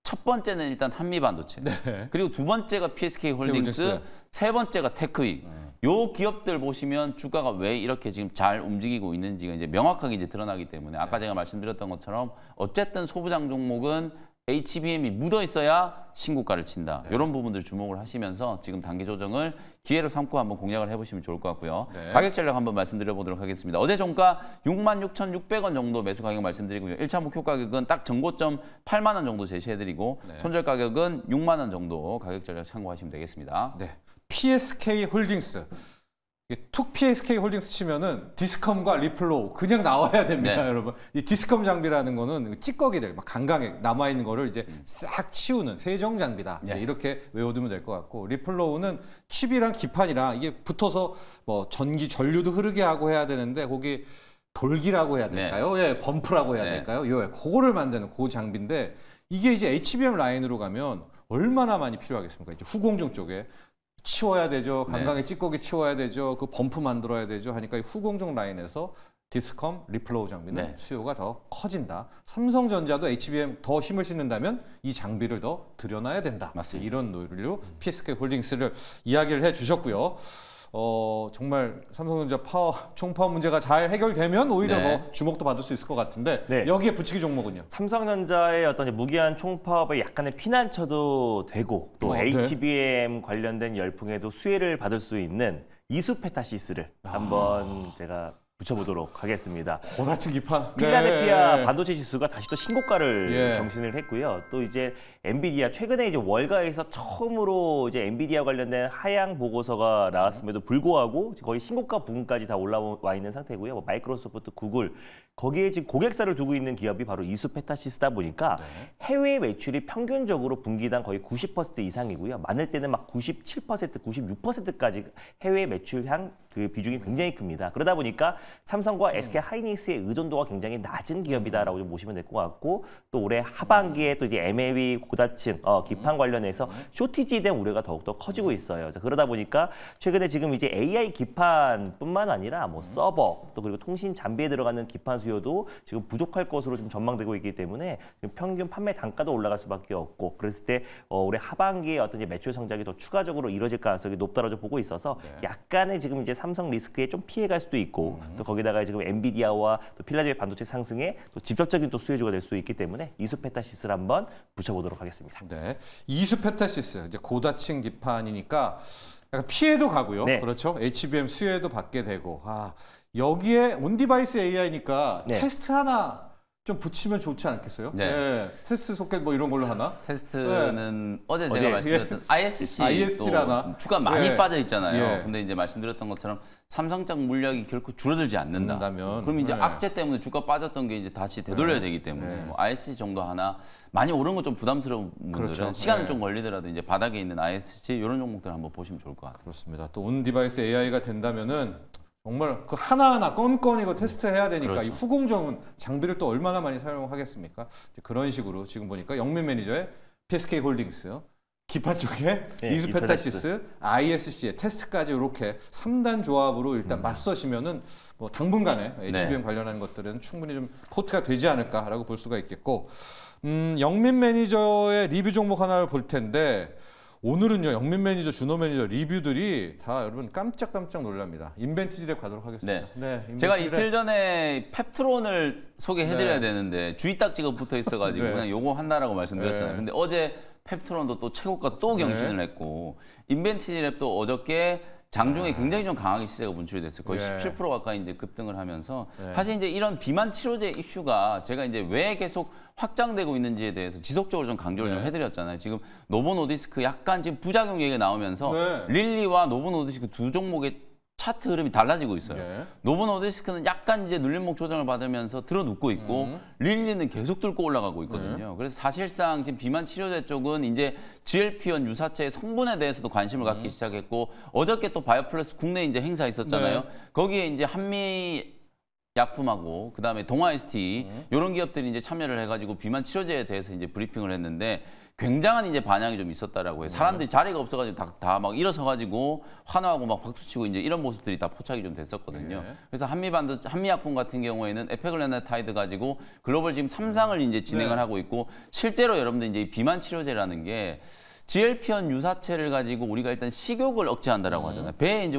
첫 번째는 일단 한미반도체, 그리고 두 번째가 PSK 홀딩스, 세 번째가 테크익. 요 기업들 보시면 주가가 왜 이렇게 지금 잘 움직이고 있는지가 이제 명확하게 이제 드러나기 때문에 아까 제가 말씀드렸던 것처럼 어쨌든 소부장 종목은 HBM이 묻어 있어야 신고가를 친다. 이런 부분들 주목을 하시면서 지금 단기 조정을 기회로 삼고 한번 공략을 해보시면 좋을 것 같고요. 가격 전략 한번 말씀드려보도록 하겠습니다. 어제 종가 66,600원 정도 매수 가격 말씀드리고요. 1차 목표 가격은 딱 정고점 8만 원 정도 제시해드리고 손절 가격은 6만 원 정도 가격 전략 참고하시면 되겠습니다. 네. PSK 홀딩스. 툭 PSK 홀딩스 치면은 디스컴과 리플로우 그냥 나와야 됩니다, 네. 여러분. 이 디스컴 장비라는 거는 찌꺼기들, 막 강강에 남아 있는 거를 이제 싹 치우는 세정 장비다. 네. 이렇게 외워두면 될 것 같고, 리플로우는 칩이랑 기판이랑 이게 붙어서 뭐 전기 전류도 흐르게 하고 해야 되는데 거기 돌기라고 해야 될까요? 예, 범프라고 해야 될까요? 예, 그거를 만드는 그 장비인데 이게 이제 HBM 라인으로 가면 얼마나 많이 필요하겠습니까? 이제 후공정 쪽에. 치워야 되죠. 강강에 찌꺼기 치워야 되죠. 그 범프 만들어야 되죠. 하니까 이 후공정 라인에서 디스컴, 리플로우 장비는 수요가 더 커진다. 삼성전자도 HBM 더 힘을 싣는다면 이 장비를 더 들여놔야 된다. 맞습니다. 이런 논리로 PSK 홀딩스를 이야기를 해주셨고요. 정말 삼성전자 총파업 문제가 잘 해결되면 오히려 더 주목도 받을 수 있을 것 같은데 여기에 붙이기 종목은요? 삼성전자의 어떤 무기한 총파업에 약간의 피난처도 되고 또 HBM 관련된 열풍에도 수혜를 받을 수 있는 이수페타시스를 한번 제가 붙여보도록 하겠습니다. 고사층 기판. 필라델피아 반도체 지수가 다시 또 신고가를 경신을 했고요. 또 이제 엔비디아 최근에 이제 월가에서 처음으로 이제 엔비디아 관련된 하향 보고서가 나왔음에도 불구하고 거의 신고가 부분까지 다 올라와 있는 상태고요. 뭐 마이크로소프트, 구글 거기에 지금 고객사를 두고 있는 기업이 바로 이수페타시스다 보니까 해외 매출이 평균적으로 분기당 거의 90% 이상이고요. 많을 때는 막 97%, 96%까지 해외 매출향 그 비중이 굉장히 큽니다. 그러다 보니까 삼성과 SK 하이닉스의 의존도가 굉장히 낮은 기업이다라고 좀 보시면 될 것 같고 또 올해 하반기에 또 이제 MLB 고다층 기판 관련해서 쇼티지에 대한 우려가 더욱더 커지고 있어요. 그래서 그러다 보니까 최근에 지금 이제 AI 기판뿐만 아니라 뭐 서버 또 그리고 통신 장비에 들어가는 기판 수요도 지금 부족할 것으로 좀 전망되고 있기 때문에 지금 평균 판매 단가도 올라갈 수밖에 없고 그랬을 때 올해 하반기에 어떤 이제 매출 성장이 더 추가적으로 이뤄질 가능성이 높다라고 보고 있어서 약간의 지금 이제 삼성 리스크에 좀 피해갈 수도 있고 또 거기다가 지금 엔비디아와 또 필라델피아 반도체 상승에 또 직접적인 또 수혜주가 될 수 있기 때문에 이수페타시스를 한번 붙여보도록 하겠습니다. 네, 이수페타시스 이제 고다층 기판이니까 약간 피해도 가고요. 그렇죠. HBM 수혜도 받게 되고 여기에 온디바이스 AI니까 테스트 하나 좀 붙이면 좋지 않겠어요? 테스트 소켓 뭐 이런 걸로 하나? 테스트는 어제 제가 말씀드렸던 ISC도 주가 많이 빠져 있잖아요. 근데 이제 말씀드렸던 것처럼 삼성적 물량이 결코 줄어들지 않는다. 그럼 이제 악재 때문에 주가 빠졌던 게 이제 다시 되돌려야 되기 때문에 뭐 ISC 정도 하나 많이 오른 건 좀 부담스러운 분들은 시간은 좀 걸리더라도 이제 바닥에 있는 ISC 이런 종목들 한번 보시면 좋을 것 같아요. 그렇습니다. 또 온디바이스 AI가 된다면은 정말 그 하나하나 건건 이거 테스트해야 되니까 이 후공정은 장비를 또 얼마나 많이 사용하겠습니까? 그런 식으로 지금 보니까 영민 매니저의 PSK 홀딩스, 기판 쪽에 이수페타시스, ISC의 테스트까지 이렇게 3단 조합으로 일단 맞서시면은 뭐 당분간에 HBM 관련한 것들은 충분히 좀 코트가 되지 않을까라고 볼 수가 있겠고, 영민 매니저의 리뷰 종목 하나를 볼 텐데 오늘은요 영민 매니저, 준호 매니저 리뷰들이 다 여러분 깜짝깜짝 놀랍니다. 인벤티지랩 가도록 하겠습니다. 제가 인벤티지랩. 이틀 전에 펩트론을 소개해드려야 네. 되는데 주의 딱지가 붙어 있어가지고 네. 그냥 요거 한다라고 말씀드렸잖아요. 네. 근데 어제 펩트론도 또 최고가 또 경신을 했고 인벤티지랩도 어저께 장중에 굉장히 좀 강하게 시세가 분출이 됐어요. 거의 네. 17% 가까이 이제 급등을 하면서 네. 사실 이제 이런 비만 치료제 이슈가 제가 이제 왜 계속 확장되고 있는지에 대해서 지속적으로 좀 강조를 좀 해드렸잖아요. 지금 노보노디스크 약간 지금 부작용 얘기가 나오면서 네. 릴리와 노보노디스크 두 종목의 차트 흐름이 달라지고 있어요. 네. 노보노디스크는 약간 이제 눌림목 조정을 받으면서 들어눕고 있고 릴리는 계속 뚫고 올라가고 있거든요. 그래서 사실상 지금 비만 치료제 쪽은 이제 GLP-1 유사체의 성분에 대해서도 관심을 갖기 시작했고 어저께 또 바이오플러스 국내 이제 행사 있었잖아요. 네. 거기에 이제 한미 약품하고 그다음에 동아ST 이런 기업들이 이제 참여를 해가지고 비만 치료제에 대해서 이제 브리핑을 했는데 굉장한 이제 반향이 좀 있었다라고 해요. 사람들이 자리가 없어가지고 다 막 일어서가지고 환호하고 막 박수치고 이제 이런 모습들이 다 포착이 좀 됐었거든요. 네. 그래서 한미약품 같은 경우에는 에페글레나타이드 가지고 글로벌 지금 3상을 이제 진행을 네. 하고 있고 실제로 여러분들 이제 이 비만 치료제라는 게 GLP-1 유사체를 가지고 우리가 일단 식욕을 억제한다라고 하잖아요. 배에 이제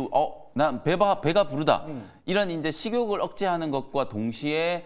난 배가 부르다 이런 이제 식욕을 억제하는 것과 동시에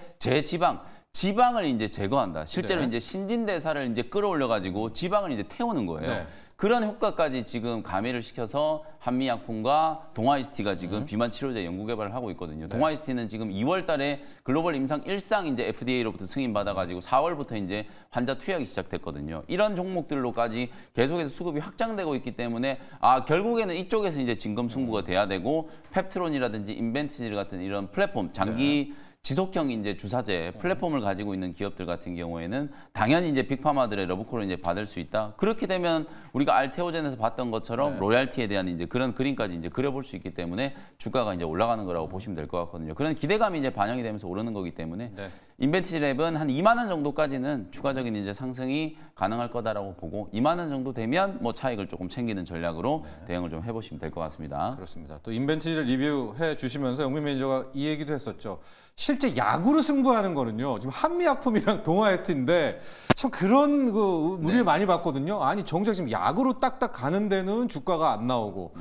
지방을 이제 제거한다. 실제로 네. 이제 신진대사를 이제 끌어올려 가지고 지방을 이제 태우는 거예요. 네. 그런 효과까지 지금 가미를 시켜서 한미약품과 동아이스티가 지금 비만 치료제 연구 개발을 하고 있거든요. 동아이스티는 지금 2월 달에 글로벌 임상 1상 이제 FDA로부터 승인 받아 가지고 4월부터 이제 환자 투약이 시작됐거든요. 이런 종목들로까지 계속해서 수급이 확장되고 있기 때문에 결국에는 이쪽에서 이제 진검승부가 돼야 되고 펩트론이라든지 인벤티지 같은 이런 플랫폼 장기 지속형 이제 주사제 플랫폼을 가지고 있는 기업들 같은 경우에는 당연히 이제 빅파마들의 러브콜을 이제 받을 수 있다. 그렇게 되면 우리가 알테오젠에서 봤던 것처럼 로얄티에 대한 이제 그런 그림까지 이제 그려볼 수 있기 때문에 주가가 이제 올라가는 거라고 보시면 될 것 같거든요. 그런 기대감이 이제 반영이 되면서 오르는 거기 때문에 인벤티지랩은 한 2만 원 정도까지는 추가적인 이제 상승이 가능할 거다라고 보고 2만 원 정도 되면 뭐 차익을 조금 챙기는 전략으로 대응을 좀 해보시면 될 것 같습니다. 그렇습니다. 또 인벤티지를 리뷰해 주시면서 영민 매니저가 이 얘기도 했었죠. 실제 약으로 승부하는 거는요. 지금 한미약품이랑 동아에스티인데 참 그런 그 무리를 많이 봤거든요. 아니 정작 지금 약으로 딱딱 가는 데는 주가가 안 나오고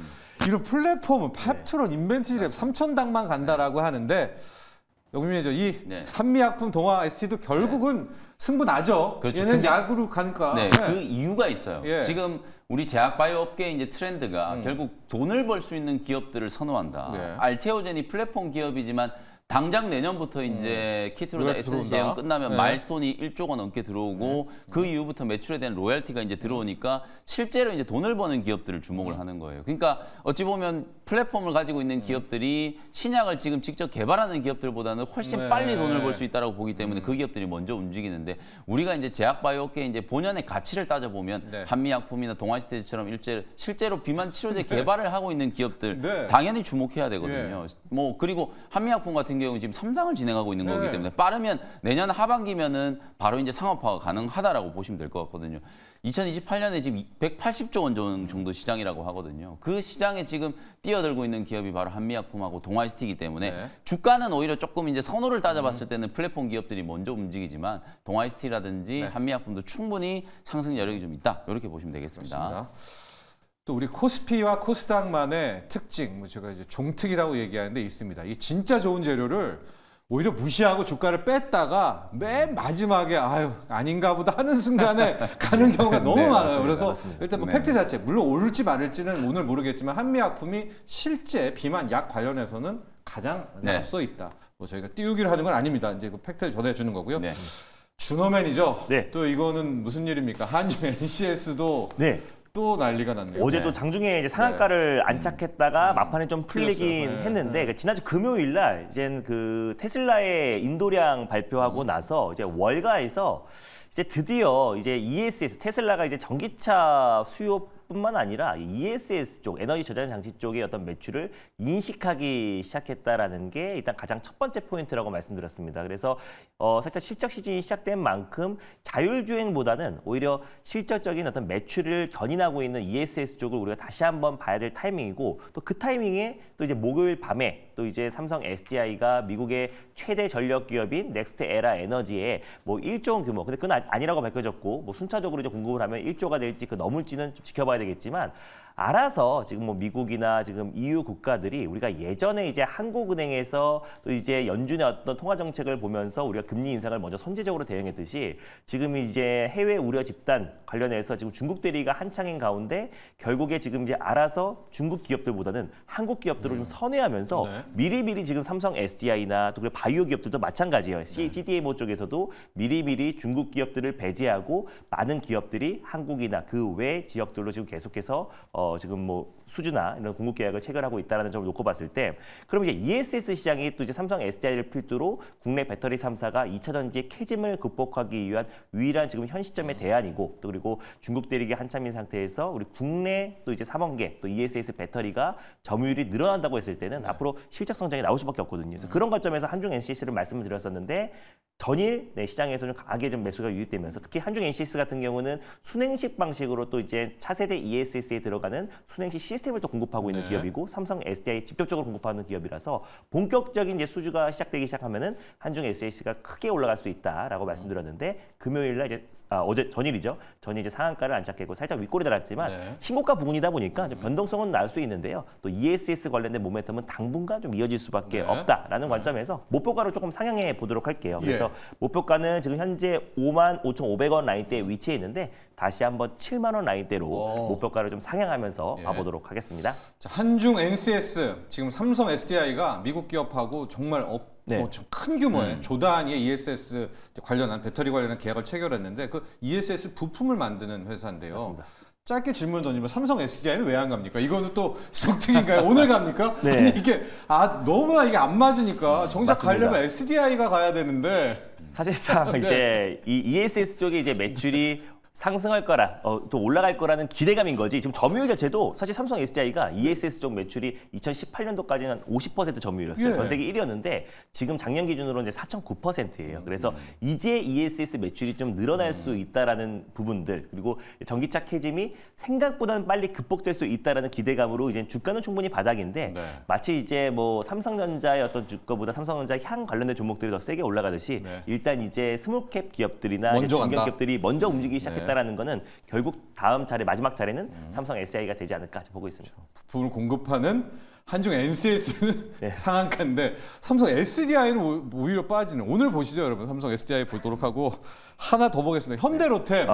이런 플랫폼은 펩트론, 인벤티지랩 3,000당만 간다라고 하는데 영민 매니저 이 한미약품, 동아에스티도 결국은 승부 나죠. 그렇죠. 얘는 근데 약으로 가니까. 그 이유가 있어요. 예. 지금 우리 제약바이오 업계의 이제 트렌드가 결국 돈을 벌 수 있는 기업들을 선호한다. 네. 알테오젠이 플랫폼 기업이지만 당장 내년부터 이제 키트로자 로얄티 에센시 들어온다. 제형 끝나면 네. 마일스톤이 1조가 넘게 들어오고 그 이후부터 매출에 대한 로얄티가 이제 들어오니까 실제로 이제 돈을 버는 기업들을 주목을 하는 거예요. 그러니까 어찌 보면 플랫폼을 가지고 있는 기업들이 신약을 지금 직접 개발하는 기업들보다는 훨씬 빨리 돈을 벌 수 있다고 보기 때문에 그 기업들이 먼저 움직이는데 우리가 이제 제약바이오 업계의 이제 본연의 가치를 따져보면 한미약품이나 동아시스테처럼 실제로 비만 치료제 개발을 하고 있는 기업들 당연히 주목해야 되거든요. 뭐 그리고 한미약품 같은 경우 지금 3상을 진행하고 있는 거기 때문에 빠르면 내년 하반기면은 바로 이제 상업화가 가능하다라고 보시면 될 것 같거든요. 2028년에 지금 180조 원 정도 시장이라고 하거든요. 그 시장에 지금 뛰어들고 있는 기업이 바로 한미약품하고 동아시스티이기 때문에 주가는 오히려 조금 이제 선호를 따져봤을 때는 플랫폼 기업들이 먼저 움직이지만 동아시스티라든지 한미약품도 충분히 상승 여력이 좀 있다. 이렇게 보시면 되겠습니다. 그렇습니다. 또 우리 코스피와 코스닥만의 특징, 뭐 제가 이제 종특이라고 얘기하는데 있습니다. 이 진짜 좋은 재료를 오히려 무시하고 주가를 뺐다가 맨 마지막에 아유 아닌가 보다 하는 순간에 가는 경우가 너무 많아요. 맞습니다. 그래서 맞습니다. 일단 뭐 팩트 자체 물론 오를지 말을지는 오늘 모르겠지만 한미약품이 실제 비만 약 관련해서는 가장 앞서 있다. 뭐 저희가 띄우기를 하는 건 아닙니다. 이제 그 팩트를 전해주는 거고요. 준호 매니저 또 이거는 무슨 일입니까? 한중 NCS도 또 난리가 났네요. 어제 또 장중에 이제 상한가를 안착했다가 막판에 좀 풀리긴 했는데 그러니까 지난주 금요일 날 이제 그 테슬라의 인도량 발표하고 나서 이제 월가에서 이제 드디어 이제 ESS 테슬라가 이제 전기차 수요뿐만 아니라 ESS 쪽 에너지 저장 장치 쪽의 어떤 매출을 인식하기 시작했다라는 게 일단 가장 첫 번째 포인트라고 말씀드렸습니다. 그래서 살짝 실적 시즌이 시작된 만큼 자율주행보다는 오히려 실질적인 어떤 매출을 견인하고 있는 ESS 쪽을 우리가 다시 한번 봐야 될 타이밍이고 또 그 타이밍에 또 이제 목요일 밤에 또 이제 삼성 SDI가 미국의 최대 전력 기업인 넥스트 에라 에너지에 뭐 1조 원 규모 근데 그건 아니라고 밝혀졌고 뭐 순차적으로 이제 공급을 하면 1조가 될지 그 넘을지는 좀 지켜봐야 되겠지만 알아서 지금 뭐 미국이나 지금 EU 국가들이 우리가 예전에 이제 한국은행에서 또 이제 연준의 어떤 통화 정책을 보면서 우리가 금리 인상을 먼저 선제적으로 대응했듯이 지금 이제 해외 우려 집단 관련해서 지금 중국 대리가 한창인 가운데 결국에 지금 이제 알아서 중국 기업들보다는 한국 기업들을 좀 선회하면서 네. 미리미리 지금 삼성 SDI나 또 그리고 바이오 기업들도 마찬가지예요. CDMO 쪽에서도 미리미리 중국 기업들을 배제하고 많은 기업들이 한국이나 그 외 지역들로 지금 계속해서 지금 뭐 수주나 이런 공급 계약을 체결하고 있다는 점을 놓고 봤을 때 그럼 이제 ESS 시장이 또 이제 삼성 SDI를 필두로 국내 배터리 3사가 2차 전지의 캐즘을 극복하기 위한 유일한 지금 현 시점의 대안이고 또 그리고 중국 대륙이 한참인 상태에서 우리 국내 또 이제 3원계 또 ESS 배터리가 점유율이 늘어난다고 했을 때는 앞으로 실적 성장이 나올 수밖에 없거든요. 그래서 그런 관점에서 한중 NCS를 말씀을 드렸었는데 전일 시장에서 좀 강하게 좀 매수가 유입되면서 특히 한중 NCS 같은 경우는 순행식 방식으로 또 이제 차세대 ESS에 들어가는 순행식 시스템을 또 공급하고 있는 기업이고 삼성 SDI에 직접적으로 공급하는 기업이라서 본격적인 이제 수주가 시작되기 시작하면은 한중 SDI가 크게 올라갈 수 있다라고 말씀드렸는데 금요일 날 이제 어제 전일이죠. 전일 이제 상한가를 안착했고 살짝 윗골이 달았지만 신고가 부근이다 보니까 좀 변동성은 나올 수 있는데요. 또 ESS 관련된 모멘텀은 당분간 좀 이어질 수밖에 없다라는 관점에서 목표가로 조금 상향해 보도록 할게요. 그래서 목표가는 지금 현재 55,500원 라인대에 위치해 있는데 다시 한번 7만 원 라인대로 목표가를 좀 상향하면서 봐보도록 하겠습니다. 자, 한중 NCS 지금 삼성 SDI가 미국 기업하고 정말 큰 규모의 조 단위의 ESS 관련한 배터리 관련한 계약을 체결했는데 그 ESS 부품을 만드는 회사인데요. 맞습니다. 짧게 질문 던지면 삼성 SDI는 왜 안 갑니까? 이거는 또 정특인가요? 오늘 갑니까? 아니 이게 너무나 이게 안 맞으니까 정작 맞습니다. 가려면 SDI가 가야 되는데 사실상 이제 이 ESS 쪽에 이제 매출이 상승할 거라 또 올라갈 거라는 기대감인 거지. 지금 점유율 자체도 사실 삼성 SDI가 ESS 쪽 매출이 2018년도까지는 한 50% 점유율이었어요. 전 세계 1위였는데 지금 작년 기준으로 이제 4.9%예요. 그래서 이제 ESS 매출이 좀 늘어날 수 있다라는 부분들 그리고 전기차 캐즘이 생각보다는 빨리 극복될 수 있다라는 기대감으로 이제 주가는 충분히 바닥인데 마치 이제 뭐 삼성전자의 어떤 주가보다 삼성전자 향 관련된 종목들이 더 세게 올라가듯이 일단 이제 스몰캡 기업들이나 중견 기업들이 먼저 움직이기 시작했다. 라는 거는 결국 다음 차례 마지막 차례는 삼성 SDI가 되지 않을까 보고 있습니다. 부품을 공급하는 한중 NCS는 상한가인데 삼성 SDI는 오히려 빠지는. 오늘 보시죠, 여러분. 삼성 SDI 보도록 하고 하나 더 보겠습니다. 현대로템.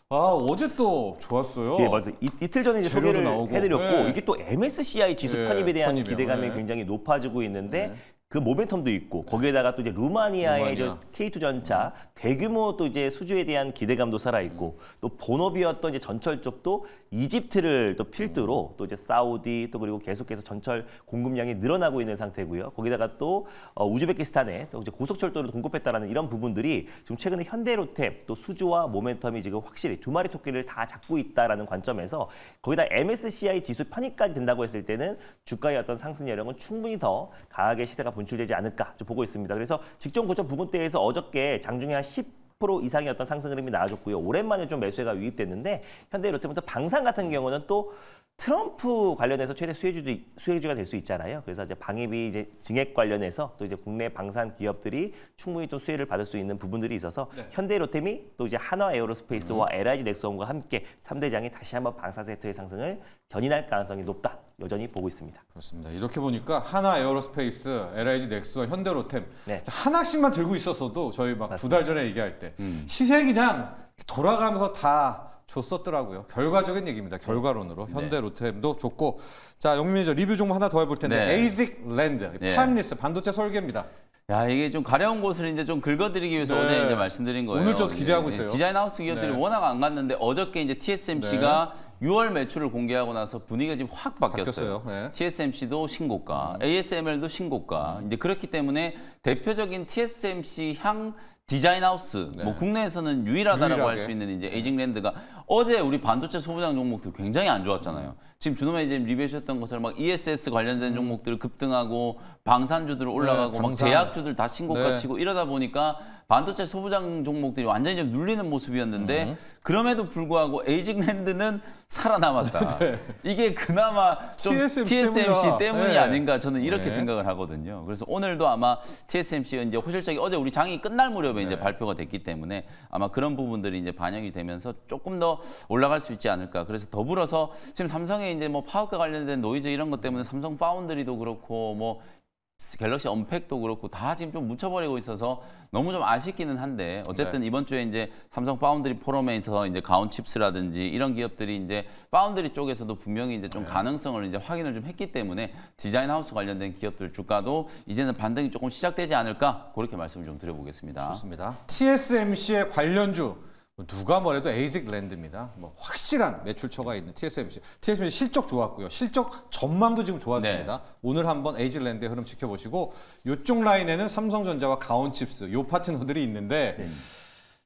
어제 또 좋았어요. 예, 맞아요. 이틀 전에 이제 소개를 나오고. 해드렸고 이게 또 MSCI 지수 편입에 대한 기대감이 굉장히 높아지고 있는데 그 모멘텀도 있고 거기에다가 또 이제 루마니아의 K2 전차 대규모 또 이제 수주에 대한 기대감도 살아 있고 또 본업이었던 이제 전철 쪽도 이집트를 또 필두로 또 이제 사우디 또 그리고 계속해서 전철 공급량이 늘어나고 있는 상태고요. 거기다가 또 우즈베키스탄에 또 이제 고속철도를 공급했다라는 이런 부분들이 지금 최근에 현대로템 또 수주와 모멘텀이 지금 확실히 두 마리 토끼를 다 잡고 있다라는 관점에서 거기다 MSCI 지수 편입까지 된다고 했을 때는 주가의 어떤 상승 여력은 충분히 더 강하게 시세가 분출되지 않을까 좀 보고 있습니다. 그래서 직전 고점 부분대에서 어저께 장중에 한 10% 이상의 어떤 상승 흐름이 나와줬고요. 오랜만에 좀 매수가 유입됐는데 현대로템부터 방산 같은 경우는 또 트럼프 관련해서 최대 수혜주가 될 수 있잖아요. 그래서 이제 방위비 이제 증액 관련해서 또 이제 국내 방산 기업들이 충분히 또 수혜를 받을 수 있는 부분들이 있어서 현대로템이 또 이제 한화 에어로스페이스와 LIG 넥스원과 함께 3대장이 다시 한번 방산 섹터의 상승을 견인할 가능성이 높다. 여전히 보고 있습니다. 그렇습니다. 이렇게 보니까 한화 에어로스페이스, LIG 넥스원, 현대로템 하나씩만 들고 있었어도 저희 막 2달 전에 얘기할 때 시세 그냥 돌아가면서 다 줬었더라고요. 결과적인 얘기입니다. 결과론으로 현대로템도 좋고. 자, 영민 저 리뷰 종목 하나 더 해볼 텐데 에이직 랜드, 파임리스 반도체 설계입니다. 야, 이게 좀 가려운 곳을 이제 좀 긁어드리기 위해서 오늘 이제 말씀드린 거예요. 오늘 저도 기대하고 있어요. 디자인 하우스 기업들이 워낙 안 갔는데 어저께 이제 TSMC가 6월 매출을 공개하고 나서 분위기가 지금 확 바뀌었어요. TSMC도 신고가, ASML도 신고가. 이제 그렇기 때문에 대표적인 TSMC 향 디자인 하우스, 뭐 국내에서는 유일하다라고 할 수 있는 이제 에이징랜드가 어제 우리 반도체 소부장 종목들 굉장히 안 좋았잖아요. 지금 준호 매니저님 리뷰하셨던 것처럼 막 ESS 관련된 종목들 급등하고 방산주들 올라가고 막 제약주들 다 신고가 치고 이러다 보니까 반도체 소부장 종목들이 완전히 좀 눌리는 모습이었는데 그럼에도 불구하고 에이징랜드는 살아남았다. 이게 그나마 좀 TSMC 때문이 네. 아닌가 저는 이렇게 네. 생각을 하거든요. 그래서 오늘도 아마 TSMC가 이제 호실적이 어제 우리 장이 끝날 무렵에 이제 네. 발표가 됐기 때문에 아마 그런 부분들이 이제 반영이 되면서 조금 더 올라갈 수 있지 않을까. 그래서 더불어서 지금 삼성의 이제 뭐 파워과 관련된 노이즈 이런 것 때문에 삼성 파운드리도 그렇고 뭐 갤럭시 언팩도 그렇고 다 지금 좀 묻혀버리고 있어서 너무 좀 아쉽기는 한데 어쨌든 이번 주에 이제 삼성 파운드리 포럼에서 이제 가온칩스라든지 이런 기업들이 이제 파운드리 쪽에서도 분명히 이제 좀 가능성을 이제 확인을 좀 했기 때문에 디자인 하우스 관련된 기업들 주가도 이제는 반등이 조금 시작되지 않을까 그렇게 말씀을 좀 드려보겠습니다. 좋습니다. TSMC의 관련주 누가 뭐래도 에이직랜드입니다. 뭐 확실한 매출처가 있는 TSMC. TSMC 실적 좋았고요. 실적 전망도 지금 좋았습니다. 오늘 한번 에이직랜드의 흐름 지켜보시고 이쪽 라인에는 삼성전자와 가온칩스 요 파트너들이 있는데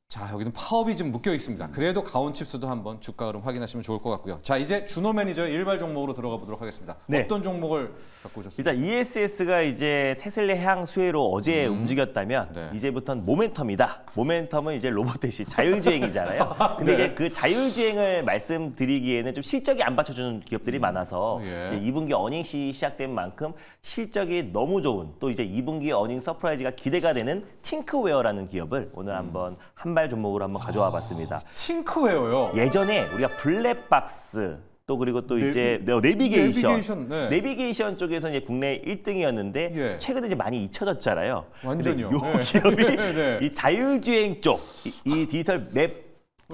자 여기는 파업이 지금 묶여 있습니다. 그래도 가온칩스도 한번 주가 흐름 확인하시면 좋을 것 같고요. 자 이제 준호 매니저의 일발 종목으로 들어가 보도록 하겠습니다. 네. 어떤 종목을 갖고 오셨습니까? 일단 ESS가 이제 테슬라 해양 수혜로 어제 움직였다면 네. 이제부터는 모멘텀이다. 모멘텀은 이제 로봇대시 자율주행이잖아요. 근데 네. 이제 그 자율주행을 말씀드리기에는 좀 실적이 안 받쳐주는 기업들이 많아서 예. 이제 2분기 어닝시 시작된 만큼 실적이 너무 좋은 또 이제 2분기 어닝 서프라이즈가 기대가 되는 팅크웨어라는 기업을 오늘 한번 한발 종목으로 한번 가져와 봤습니다. 팅크웨어요. 예전에 우리가 블랙박스 또 그리고 또 이제 내비게이션 네. 내비게이션 쪽에서 이제 국내 1등이었는데 예. 최근에 이제 많이 잊혀졌잖아요. 완전히요. 근데 요 네. 기업이 네. 이 자율주행 쪽 이 디지털 맵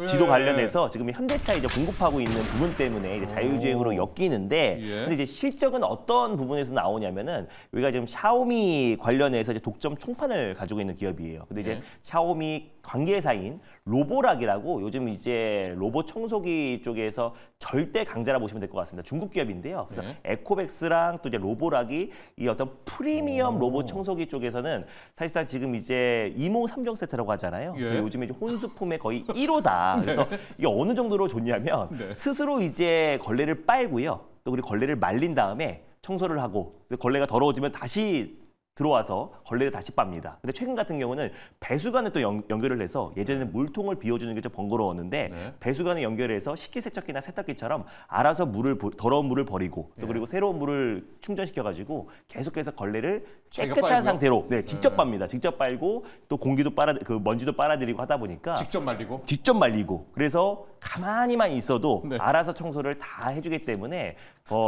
지도 예. 관련해서 지금 현대차 이제 공급하고 있는 부분 때문에 이제 자율주행으로 엮이는데 예. 근데 이제 실적은 어떤 부분에서 나오냐면은 여기가 지금 샤오미 관련해서 이제 독점 총판을 가지고 있는 기업이에요. 근데 이제 예. 샤오미 관계사인 로보락이라고 요즘 이제 로봇 청소기 쪽에서 절대 강자라 보시면 될 것 같습니다. 중국 기업인데요. 그래서 네. 에코백스랑 또 이제 로보락이 이 어떤 프리미엄 로봇 청소기 쪽에서는 사실상 지금 이제 2모 3종 세트라고 하잖아요. 예. 그래서 요즘에 이제 혼수품의 거의 1호다. 그래서 이게 어느 정도로 좋냐면 네. 스스로 이제 걸레를 빨고요. 또 그리고 걸레를 말린 다음에 청소를 하고 걸레가 더러워지면 다시 들어와서 걸레를 다시 빱니다. 근데 최근 같은 경우는 배수관에 또 연결을 해서 예전에는 물통을 비워주는 게 좀 번거로웠는데 네. 배수관에 연결해서 식기세척기나 세탁기처럼 알아서 더러운 물을 버리고 또 그리고 새로운 물을 충전시켜가지고 계속해서 걸레를 자기가 깨끗한 빨고요? 상태로 직접 빱니다. 직접 빨고 또 공기도 먼지도 빨아들이고 하다 보니까 직접 말리고. 직접 말리고 그래서 가만히만 있어도 네. 알아서 청소를 다 해주기 때문에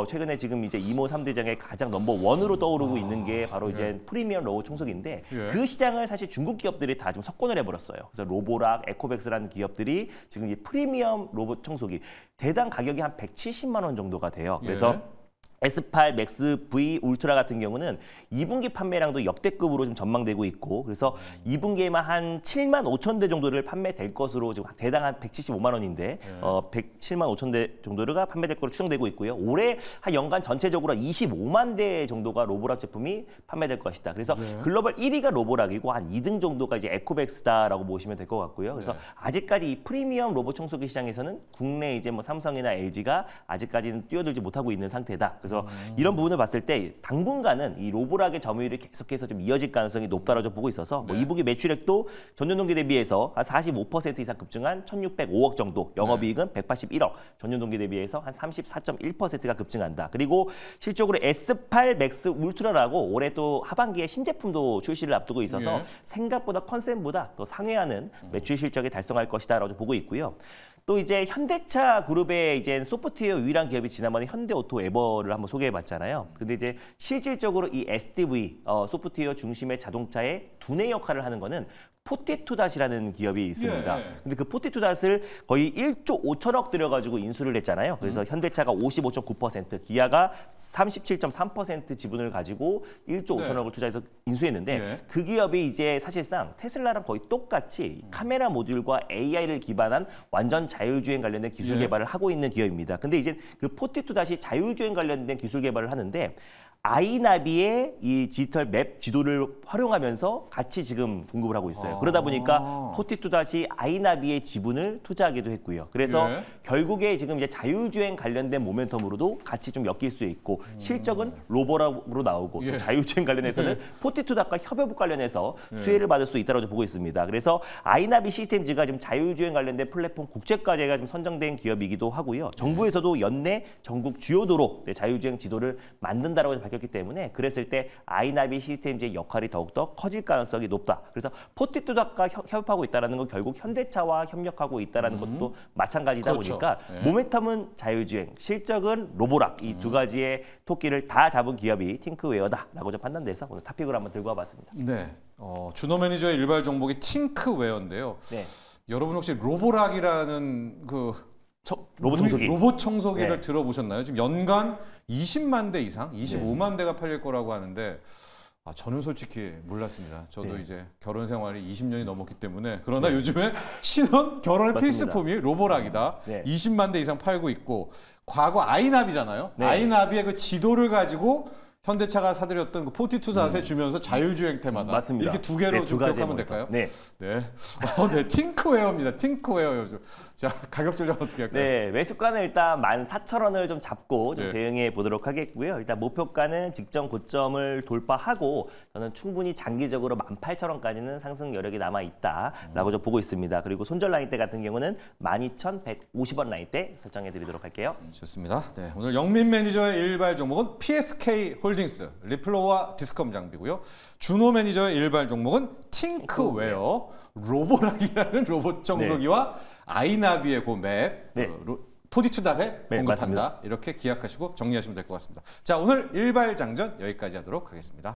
최근에 지금 이제 2모 3대장의 가장 넘버1으로 떠오르고 있는 게 바로 이제 프리미엄 로봇 청소기인데 예. 그 시장을 사실 중국 기업들이 다 좀 석권을 해버렸어요. 그래서 로보락, 에코백스라는 기업들이 지금 이 프리미엄 로봇 청소기 대당 가격이 한 170만 원 정도가 돼요. 그래서 예. S8 맥스 V 울트라 같은 경우는 2분기 판매량도 역대급으로 좀 전망되고 있고 그래서 2분기에만 한 7만 5천 대 정도를 판매될 것으로 지금 대당 한 175만 원인데 7만 5천 대 정도가 판매될 것으로 추정되고 있고요. 올해 한 연간 전체적으로 25만 대 정도가 로보락 제품이 판매될 것이다. 그래서 글로벌 1위가 로보락이고 한 2등 정도가 이제 에코백스다라고 보시면 될 것 같고요. 그래서 아직까지 이 프리미엄 로봇 청소기 시장에서는 국내 이제 뭐 삼성이나 LG가 아직까지는 뛰어들지 못하고 있는 상태다. 그래서 이런 부분을 봤을 때 당분간은 이 로보락의 점유율이 계속해서 좀 이어질 가능성이 높다라고 보고 있어서 뭐 2분기 매출액도 전년 동기 대비해서 한 45% 이상 급증한 1,605억 정도, 영업이익은 181억, 전년 동기 대비해서 한 34.1%가 급증한다. 그리고 실적으로 S8 맥스 울트라라고 올해 또 하반기에 신제품도 출시를 앞두고 있어서 예. 생각보다 컨셉보다 더 상회하는 매출 실적이 달성할 것이다라고 보고 있고요. 또 이제 현대차 그룹의 이제 소프트웨어 유일한 기업이 지난번에 현대오토 에버를 한번 소개해봤잖아요. 근데 이제 실질적으로 이 SDV 소프트웨어 중심의 자동차의 두뇌 역할을 하는 거는 포티투닷이라는 기업이 있습니다. 예. 근데 그 포티투닷을 거의 1조 5천억 들여가지고 인수를 했잖아요. 그래서 현대차가 55.9%, 기아가 37.3% 지분을 가지고 1조 네. 5천억을 투자해서 인수했는데 예. 그 기업이 이제 사실상 테슬라랑 거의 똑같이 카메라 모듈과 AI를 기반한 완전 자율주행 관련된 기술 예. 개발을 하고 있는 기업입니다. 근데 이제 그 포티투닷이 자율주행 관련된 기술 개발을 하는데 아이나비의 이 디지털 맵 지도를 활용하면서 같이 지금 공급을 하고 있어요. 그러다 보니까 포티투닷이 아이나비의 지분을 투자하기도 했고요. 그래서 예. 결국에 지금 이제 자율주행 관련된 모멘텀으로도 같이 좀 엮일 수 있고 실적은 로보락으로 나오고 예. 또 자율주행 관련해서는 포티투닷과 협업 관련해서 수혜를 받을 수 있다고 보고 있습니다. 그래서 아이나비 시스템즈가 지금 자율주행 관련된 플랫폼 국제과제가 좀 선정된 기업이기도 하고요. 정부에서도 연내 전국 주요 도로 자율주행 지도를 만든다라고 밝혔기 때문에 그랬을 때 아이나비 시스템즈의 역할이 더욱더 커질 가능성이 높다. 그래서 포티투닷과 협업하고 있다는 건 결국 현대차와 협력하고 있다는 것도 마찬가지다 그렇죠. 보니까 예. 모멘텀은 자율주행, 실적은 로보락 이 두 가지의 토끼를 다 잡은 기업이 팅크웨어다라고 좀 판단돼서 오늘 탑픽으로 한번 들고 와봤습니다. 네. 준호 매니저의 일발 종목이 팅크웨어인데요. 네. 여러분 혹시 로보락이라는 그 로봇 청소기. 로봇 청소기를 네. 들어보셨나요? 지금 연간 20만 대 이상, 25만 대가 팔릴 거라고 하는데 저는 솔직히 몰랐습니다. 저도 네. 이제 결혼 생활이 20년이 넘었기 때문에 그러나 요즘에 신혼 결혼의 맞습니다. 필수품이 로보락이다. 네. 20만 대 이상 팔고 있고 과거 아이나비잖아요. 네. 아이나비의 그 지도를 가지고 현대차가 사들였던 그 포티투닷에 주면서 자율주행 테마다 맞습니다. 이렇게 두 개로 네, 좀 두 가지의 기억하면 모니터. 될까요? 네. 네. 네, 팅크웨어입니다. 팅크웨어요. 자, 가격 전략 어떻게 할까요? 네, 매수가는 일단 14,000원을 좀 잡고 좀 네. 대응해 보도록 하겠고요. 일단 목표가는 직전 고점을 돌파하고 저는 충분히 장기적으로 18,000원까지는 상승 여력이 남아 있다라고 좀 보고 있습니다. 그리고 손절 라인대 같은 경우는 12,150원 라인대 설정해 드리도록 할게요. 좋습니다. 네, 오늘 영민 매니저의 일발 종목은 PSK 홀딩스, 리플로와 디스컴 장비고요. 준호 매니저의 일발 종목은 팅크웨어, 로보락이라는 로봇 청소기와 아이나비의 그 맵, 네. 포티투닷에 네, 공급한다. 맞습니다. 이렇게 기약하시고 정리하시면 될 것 같습니다. 자, 오늘 일발 장전 여기까지 하도록 하겠습니다.